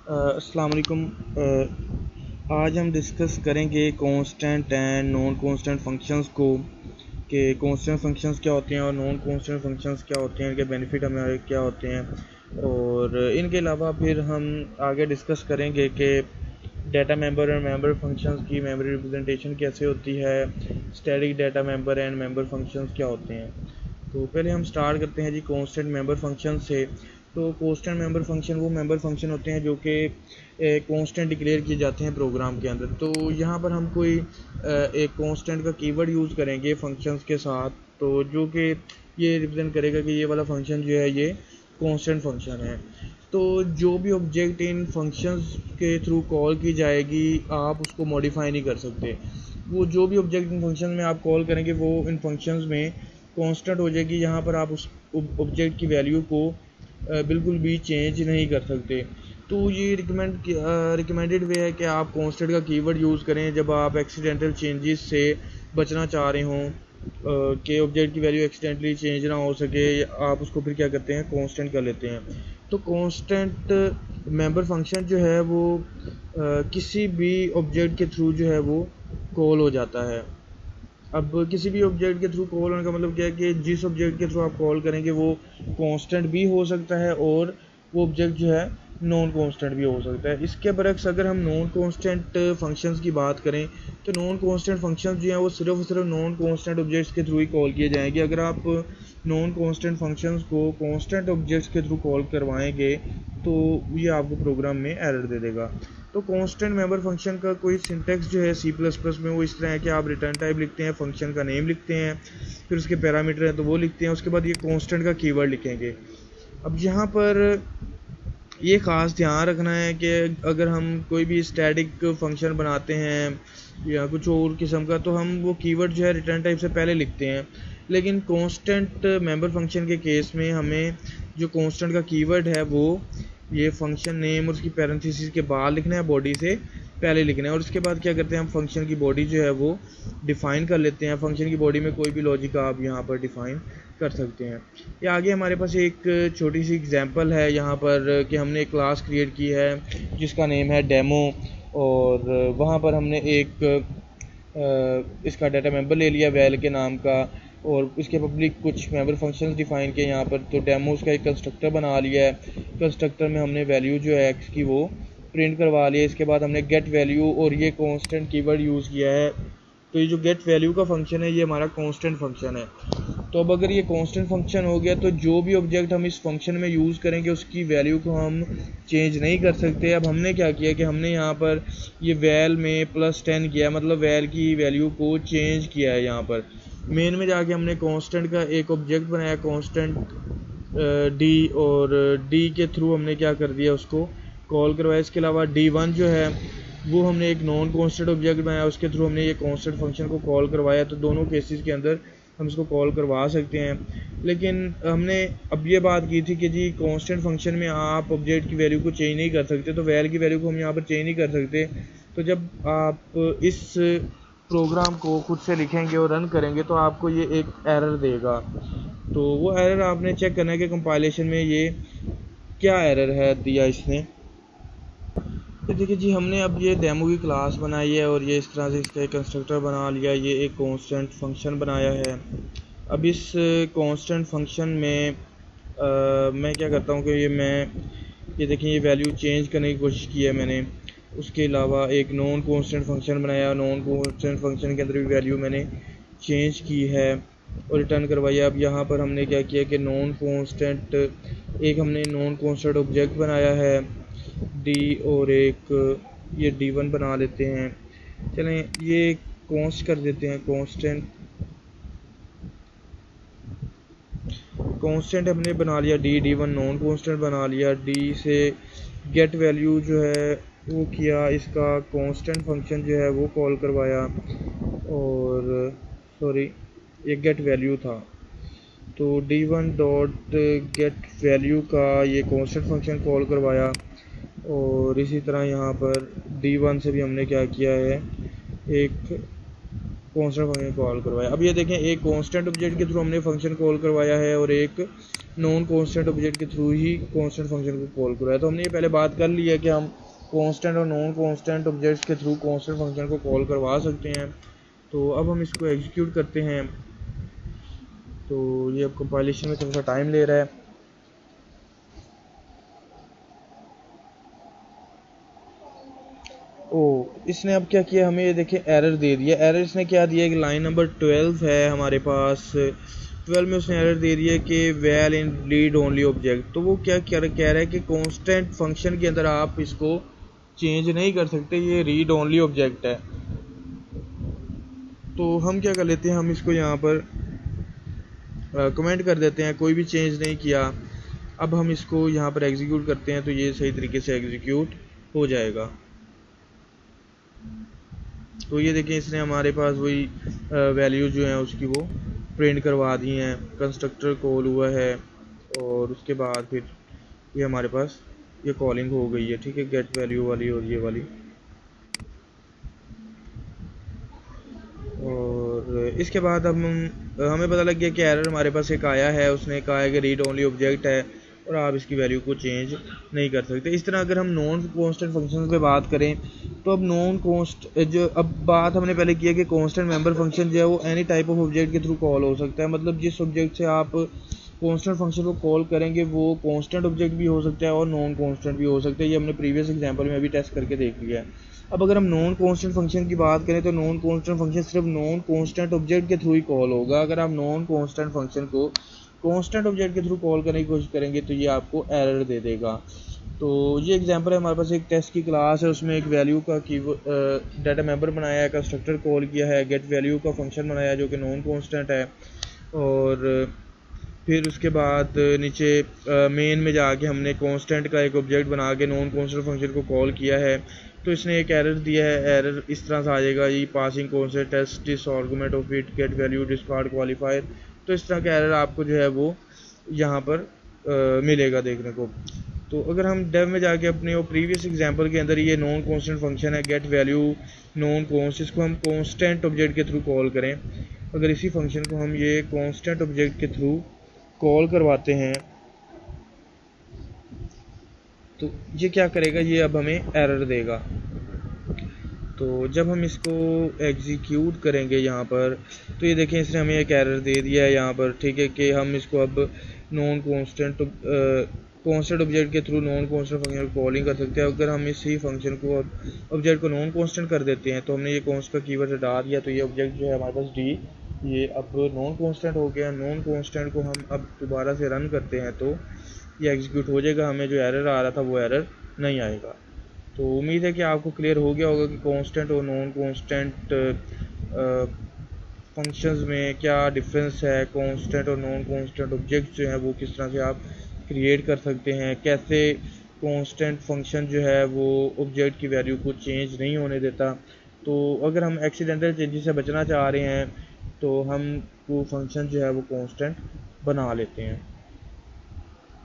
अस्सलाम वालेकुम। आज हम डिस्कस करेंगे constant and non constant functions को, कि कांस्टेंट फंक्शंस क्या होते हैं और नॉन कांस्टेंट फंक्शंस क्या होते हैं, इनके बेनिफिट हमारे क्या होते हैं। और इनके अलावा फिर हम आगे डिस्कस करेंगे कि डाटा मेंबर और मेंबर फंक्शंस की मेमोरी रिप्रेजेंटेशन कैसे होती है, static data member and member functions क्या होते हैं। तो पहले हम स्टार्ट करते हैं जी कांस्टेंट मेंबर फंक्शन से। तो कांस्टेंट मेंबर फंक्शन वो मेंबर फंक्शन होते हैं जो कि कांस्टेंट डिक्लेयर किए जाते हैं प्रोग्राम के अंदर। तो यहाँ पर हम कोई एक कांस्टेंट का कीवर्ड यूज़ करेंगे फंक्शंस के साथ, तो जो कि ये रिप्रेजेंट करेगा कि ये वाला फंक्शन जो है ये कांस्टेंट फंक्शन है। तो जो भी ऑब्जेक्ट इन फंक्शंस के थ्रू कॉल की जाएगी आप उसको मॉडिफाई नहीं कर सकते। वो जो भी ऑब्जेक्ट इन फंक्शन में आप कॉल करेंगे वो इन फंक्शंस में कांस्टेंट हो जाएगी। यहाँ पर आप उस ऑब्जेक्ट की वैल्यू को बिल्कुल भी चेंज नहीं कर सकते। तो ये रिकमेंडेड वे है कि आप कांस्टेंट का कीवर्ड यूज़ करें जब आप एक्सीडेंटल चेंजेस से बचना चाह रहे हों, कि ऑब्जेक्ट की वैल्यू एक्सीडेंटली चेंज ना हो सके। आप उसको फिर क्या करते हैं, कांस्टेंट कर लेते हैं। तो कांस्टेंट मेंबर फंक्शन जो है वो किसी भी ऑब्जेक्ट के थ्रू जो है वो कॉल हो जाता है। अब किसी भी ऑब्जेक्ट के थ्रू कॉल होने का मतलब क्या है कि जिस ऑब्जेक्ट के थ्रू आप कॉल करेंगे वो कांस्टेंट भी हो सकता है और वो ऑब्जेक्ट जो है नॉन कांस्टेंट भी हो सकता है। इसके बरक्स अगर हम नॉन कांस्टेंट फंक्शंस की बात करें तो नॉन कांस्टेंट फंक्शंस जो हैं वो सिर्फ और सिर्फ नॉन कांस्टेंट ऑब्जेक्ट्स के थ्रू ही कॉल किए जाएंगे। अगर आप नॉन कांस्टेंट फंक्शंस को कांस्टेंट ऑब्जेक्ट्स के थ्रू कॉल करवाएंगे तो ये आपको प्रोग्राम में एरर दे देगा। तो कांस्टेंट मेंबर फंक्शन का कोई सिंटेक्स जो है C++ में वो इस तरह है कि आप रिटर्न टाइप लिखते हैं, फंक्शन का नेम लिखते हैं, फिर उसके पैरामीटर हैं तो वो लिखते हैं, उसके बाद ये कांस्टेंट का कीवर्ड लिखेंगे। अब यहाँ पर ये ख़ास ध्यान रखना है कि अगर हम कोई भी स्टैटिक फंक्शन बनाते हैं या कुछ और किस्म का तो हम वो कीवर्ड जो है रिटर्न टाइप से पहले लिखते हैं। लेकिन कांस्टेंट मेंबर फंक्शन के केस में हमें जो कांस्टेंट का कीवर्ड है वो ये फंक्शन नेम और उसकी पैरेंथेसिस के बाद लिखना है, बॉडी से पहले लिखना है। और उसके बाद क्या करते हैं, हम फंक्शन की बॉडी जो है वो डिफ़ाइन कर लेते हैं। फंक्शन की बॉडी में कोई भी लॉजिक आप यहाँ पर डिफ़ाइन कर सकते हैं। ये आगे हमारे पास एक छोटी सी एग्जांपल है यहाँ पर कि हमने एक क्लास क्रिएट की है जिसका नेम है डेमो, और वहाँ पर हमने एक इसका डाटा मेंबर ले लिया वैल के नाम का, और इसके पब्लिक कुछ मेंबर फंक्शंस डिफाइन किए यहाँ पर। तो डेमो उसका एक कंस्ट्रक्टर बना लिया है। कंस्ट्रक्टर में हमने वैल्यू जो है एक्स की वो प्रिंट करवा लिया। इसके बाद हमने गेट वैल्यू और ये कांस्टेंट कीवर्ड यूज़ किया है। तो ये जो गेट वैल्यू का फंक्शन है ये हमारा कांस्टेंट फंक्शन है। तो अब अगर ये कांस्टेंट फंक्शन हो गया तो जो भी ऑब्जेक्ट हम इस फंक्शन में यूज़ करेंगे उसकी वैल्यू को हम चेंज नहीं कर सकते। अब हमने क्या किया कि हमने यहाँ पर ये वैल में +10 किया, मतलब वैल की वैल्यू को चेंज किया है। यहाँ पर मेन में जाके हमने कांस्टेंट का एक ऑब्जेक्ट बनाया कांस्टेंट डी, और डी के थ्रू हमने क्या कर दिया, उसको कॉल करवाया। इसके अलावा D1 जो है वो हमने एक नॉन कांस्टेंट ऑब्जेक्ट बनाया, उसके थ्रू हमने ये कांस्टेंट फंक्शन को कॉल करवाया। तो दोनों केसेस के अंदर हम इसको कॉल करवा सकते हैं। लेकिन हमने अब ये बात की थी कि जी कांस्टेंट फंक्शन में आप ऑब्जेक्ट की वैल्यू को चेंज नहीं कर सकते, तो वैल की वैल्यू को हम यहाँ पर चेंज नहीं कर सकते। तो जब आप इस प्रोग्राम को खुद से लिखेंगे और रन करेंगे तो आपको ये एक एरर देगा। तो वो एरर आपने चेक करना है कि कंपाइलेशन में ये क्या एरर है दिया इसने। तो देखिए जी, हमने अब ये डेमो की क्लास बनाई है और ये इस तरह से इसका एक कंस्ट्रक्टर बना लिया, ये एक कांस्टेंट फंक्शन बनाया है। अब इस कांस्टेंट फंक्शन में मैं क्या करता हूँ कि ये देखिए ये वैल्यू चेंज करने की कोशिश की है मैंने। उसके अलावा एक नॉन कांस्टेंट फंक्शन बनाया, नॉन कांस्टेंट फंक्शन के अंदर भी वैल्यू मैंने चेंज की है और रिटर्न करवाई। अब यहाँ पर हमने क्या किया कि नॉन कांस्टेंट एक हमने नॉन कांस्टेंट ऑब्जेक्ट बनाया है डी, और एक ये D1 बना लेते हैं। चलें ये कॉन्स्ट कर देते हैं, कांस्टेंट हमने बना लिया D1 नॉन कांस्टेंट बना लिया। डी से गेट वैल्यू जो है वो किया, इसका कांस्टेंट फंक्शन जो है वो कॉल करवाया, और सॉरी ये गेट वैल्यू था। तो D1 डॉट गेट वैल्यू का ये कांस्टेंट फंक्शन कॉल करवाया, और इसी तरह यहाँ पर D1 से भी हमने क्या किया है, एक कॉन्स्टेंट फंक्शन कॉल करवाया। अब ये देखें, एक कॉन्स्टेंट ऑब्जेक्ट के थ्रू हमने फंक्शन कॉल करवाया है और एक नॉन कॉन्स्टेंट ऑब्जेक्ट के थ्रू ही कॉन्स्टेंट फंक्शन को कॉल करवाया। तो हमने ये पहले बात कर ली है कि हम कॉन्स्टेंट और नॉन कॉन्स्टेंट ऑब्जेक्ट्स के थ्रू कॉन्स्टेंट फंक्शन को कॉल करवा सकते हैं। तो अब हम इसको एग्जीक्यूट करते हैं। तो ये अब कंपाइलेशन में थोड़ा सा टाइम ले रहा है। इसने अब क्या किया, हमें ये देखें एरर दे दिया। एरर इसने क्या दिया कि लाइन नंबर 12 है हमारे पास, 12 में उसने एरर दे दिया कि वैल इन रीड ओनली ऑब्जेक्ट। तो वो क्या कह रहा है कि कांस्टेंट फंक्शन के अंदर आप इसको चेंज नहीं कर सकते, ये रीड ओनली ऑब्जेक्ट है। तो हम क्या कर लेते हैं, हम इसको यहाँ पर कमेंट कर देते हैं, कोई भी चेंज नहीं किया। अब हम इसको यहाँ पर एग्जीक्यूट करते हैं तो ये सही तरीके से एग्जीक्यूट हो जाएगा। तो ये देखिए, इसने हमारे पास वही वैल्यू जो है उसकी वो प्रिंट करवा दी हैं, कंस्ट्रक्टर कॉल हुआ है और उसके बाद फिर ये हमारे पास ये कॉलिंग हो गई है। ठीक है, गेट वैल्यू वाली और ये वाली। और इसके बाद हमें पता लग गया कि एरर हमारे पास एक आया है, उसने कहा है कि रीड ओनली ऑब्जेक्ट है और आप इसकी वैल्यू को चेंज नहीं कर सकते। इस तरह अगर हम नॉन कांस्टेंट फंक्शन पे बात करें तो अब अब बात हमने पहले किया कि कांस्टेंट मेंबर फंक्शन जो है वो एनी टाइप ऑफ ऑब्जेक्ट के थ्रू कॉल हो सकता है। मतलब जिस ऑब्जेक्ट से आप कांस्टेंट फंक्शन को कॉल करेंगे वो कांस्टेंट ऑब्जेक्ट भी हो सकता है और नॉन कांस्टेंट भी हो सकता है। ये हमने प्रीवियस एग्जांपल में अभी टेस्ट करके देख लिया है। अब अगर हम नॉन कांस्टेंट फंक्शन की बात करें तो नॉन कांस्टेंट फंक्शन सिर्फ नॉन कांस्टेंट ऑब्जेक्ट के थ्रू ही कॉल होगा। अगर आप नॉन कांस्टेंट फंक्शन को कांस्टेंट ऑब्जेक्ट के थ्रू कॉल करने की कोशिश करेंगे तो ये आपको एरर दे देगा। तो ये एग्जांपल है, हमारे पास एक टेस्ट की क्लास है, उसमें एक वैल्यू का डाटा मेंबर बनाया है, कंस्ट्रक्टर कॉल किया है, गेट वैल्यू का फंक्शन बनाया है जो कि नॉन कांस्टेंट है, और फिर उसके बाद नीचे मेन में जाके हमने कांस्टेंट का एक ऑब्जेक्ट बना के नॉन कांस्टेंट फंक्शन को कॉल किया है। तो इसने एक एरर दिया है, एरर इस तरह से आ जाएगा, ये passing constant test this argument of it get value discard qualifier. तो इस तरह का एरर आपको जो है वो यहाँ पर मिलेगा देखने को। तो अगर हम डेव में जाके अपने वो प्रीवियस एग्जांपल के अंदर ये नॉन कांस्टेंट फंक्शन है गेट वैल्यू नॉन कांस्ट, इसको हम कांस्टेंट ऑब्जेक्ट के थ्रू कॉल करें, अगर इसी फंक्शन को हम ये कांस्टेंट ऑब्जेक्ट के थ्रू कॉल करवाते हैं तो ये क्या करेगा, ये अब हमें एरर देगा। तो जब हम इसको एग्जीक्यूट करेंगे यहाँ पर तो ये देखें, इसने हमें एक एरर दे दिया है यहाँ पर। ठीक है, कि हम इसको अब नॉन कांस्टेंट ऑब्जेक्ट के थ्रू नॉन कांस्टेंट फंक्शन को कॉलिंग कर सकते हैं। अगर हम इसी फंक्शन को अब ऑब्जेक्ट को नॉन कांस्टेंट कर देते हैं तो हमने ये कांस्ट का कीवर्ड हटा दिया, तो ये ऑब्जेक्ट जो है हमारे पास डी ये अब नॉन कांस्टेंट हो गया। नॉन कांस्टेंट को हम अब दोबारा से रन करते हैं तो ये एग्जीक्यूट हो जाएगा, हमें जो एरर आ रहा था वो एरर नहीं आएगा। तो उम्मीद है कि आपको क्लियर हो गया होगा कि कांस्टेंट और नॉन कांस्टेंट फंक्शंस में क्या डिफरेंस है, कांस्टेंट और नॉन कांस्टेंट ऑब्जेक्ट्स जो हैं वो किस तरह से आप क्रिएट कर सकते हैं, कैसे कांस्टेंट फंक्शन जो है वो ऑब्जेक्ट की वैल्यू को चेंज नहीं होने देता। तो अगर हम एक्सीडेंटल चेंजेस से बचना चाह रहे हैं तो हम वो फंक्शन जो है वो कांस्टेंट बना लेते हैं।